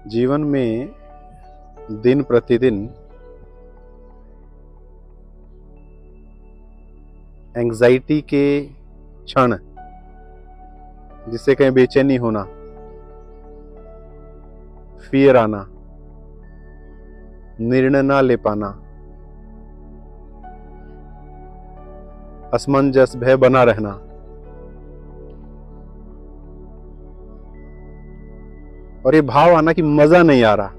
जीवन में दिन प्रतिदिन एंग्जाइटी के क्षण, जिससे कहीं बेचैनी होना, फियर आना, निर्णय ना ले पाना, असमंजस भय बना रहना, और ये भाव आना कि मजा नहीं आ रहा।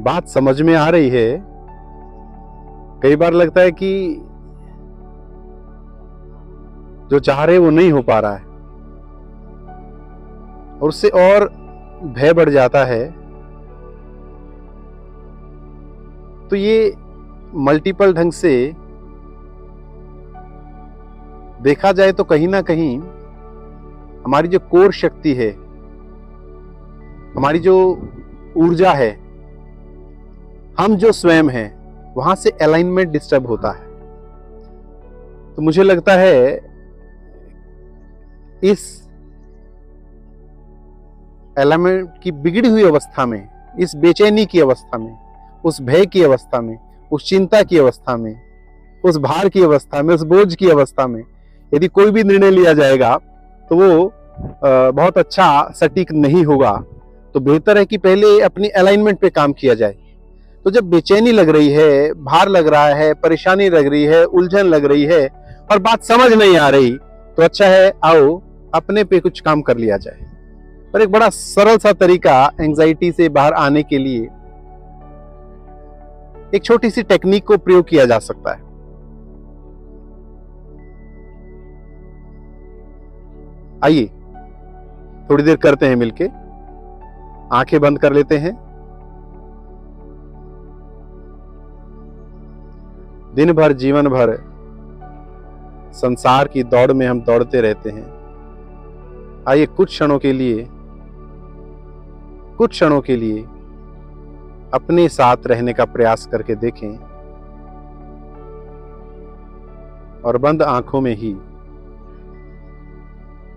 बात समझ में आ रही है, कई बार लगता है कि जो चाह रहे वो नहीं हो पा रहा है, और उससे और भय बढ़ जाता है। तो ये मल्टीपल ढंग से देखा जाए तो कहीं ना कहीं हमारी जो कोर शक्ति है, हमारी जो ऊर्जा है, हम जो स्वयं हैं, वहां से अलाइनमेंट डिस्टर्ब होता है। तो मुझे लगता है इस अलाइनमेंट की बिगड़ी हुई अवस्था में, इस बेचैनी की अवस्था में, उस भय की अवस्था में, उस चिंता की अवस्था में, उस भार की अवस्था में, उस बोझ की अवस्था में यदि कोई भी निर्णय लिया जाएगा तो वो बहुत अच्छा सटीक नहीं होगा। तो बेहतर है कि पहले अपनी अलाइनमेंट पे काम किया जाए। तो जब बेचैनी लग रही है, भार लग रहा है, परेशानी लग रही है, उलझन लग रही है और बात समझ नहीं आ रही, तो अच्छा है आओ अपने पे कुछ काम कर लिया जाए। और एक बड़ा सरल सा तरीका एंजाइटी से बाहर आने के लिए एक छोटी सी टेक्निक को प्रयोग किया जा सकता है। आइए थोड़ी देर करते हैं मिलके। आंखें बंद कर लेते हैं। दिन भर जीवन भर संसार की दौड़ में हम दौड़ते रहते हैं। आइए कुछ क्षणों के लिए अपने साथ रहने का प्रयास करके देखें और बंद आंखों में ही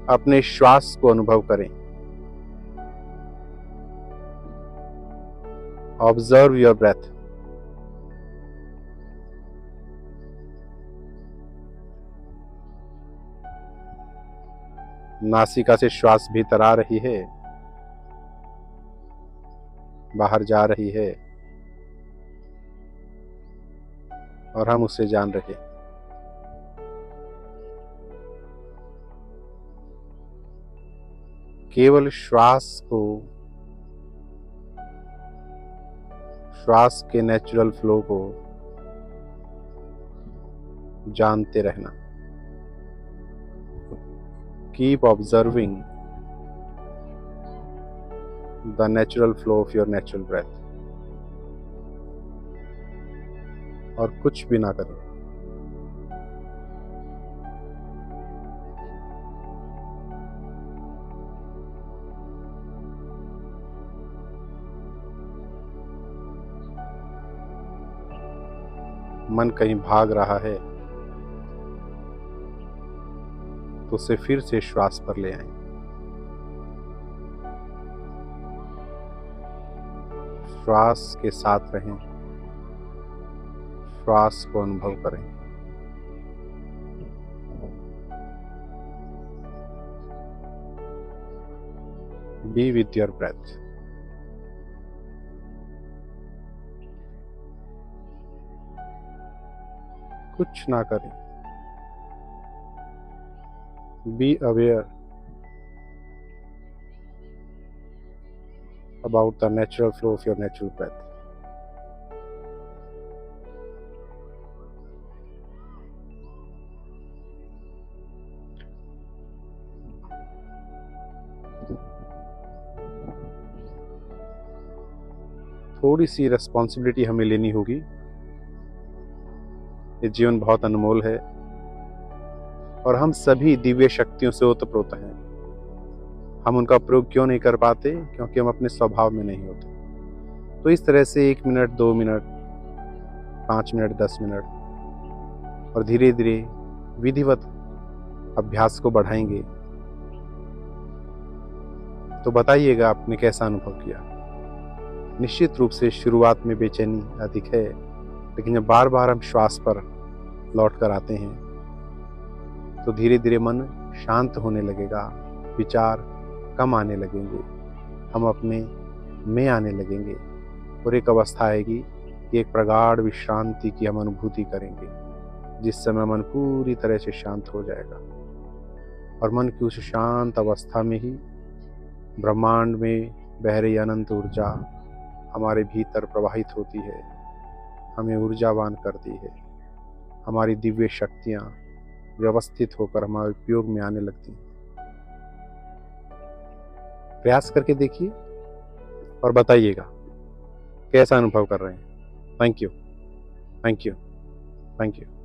अपने श्वास को अनुभव करें। Observe your breath. नासिका से श्वास भीतर आ रही है, बाहर जा रही है, और हम उसे जान रहे। केवल श्वास के नेचुरल फ्लो को जानते रहना। Keep observing the natural flow of your natural breath, और कुछ भी ना करें। मन कहीं भाग रहा है तो उसे फिर से श्वास पर ले आएं। श्वास के साथ रहें, श्वास को अनुभव करें। Be with your breath. कुछ ना करें। Be aware about the natural flow of your natural breath. थोड़ी सी रिस्पॉन्सिबिलिटी हमें लेनी होगी। ये जीवन बहुत अनमोल है और हम सभी दिव्य शक्तियों से ओतप्रोत हैं। हम उनका प्रयोग क्यों नहीं कर पाते? क्योंकि हम अपने स्वभाव में नहीं होते। तो इस तरह से 1 मिनट, 2 मिनट, 5 मिनट, 10 मिनट और धीरे धीरे विधिवत अभ्यास को बढ़ाएंगे। तो बताइएगा आपने कैसा अनुभव किया। निश्चित रूप से शुरुआत में बेचैनी अधिक है, लेकिन जब बार बार हम श्वास पर लौट कर आते हैं तो धीरे धीरे मन शांत होने लगेगा, विचार कम आने लगेंगे, हम अपने में आने लगेंगे और एक अवस्था आएगी कि एक प्रगाढ़ विश्रांति की हम अनुभूति करेंगे, जिस समय मन पूरी तरह से शांत हो जाएगा। और मन की उस शांत अवस्था में ही ब्रह्मांड में बह रही अनंत ऊर्जा हमारे भीतर प्रवाहित होती है, हमें ऊर्जावान करती है। हमारी दिव्य शक्तियाँ व्यवस्थित होकर हमारे उपयोग में आने लगती हैं। प्रयास करके देखिए और बताइएगा कैसा अनुभव कर रहे हैं। Thank you, thank you, thank you.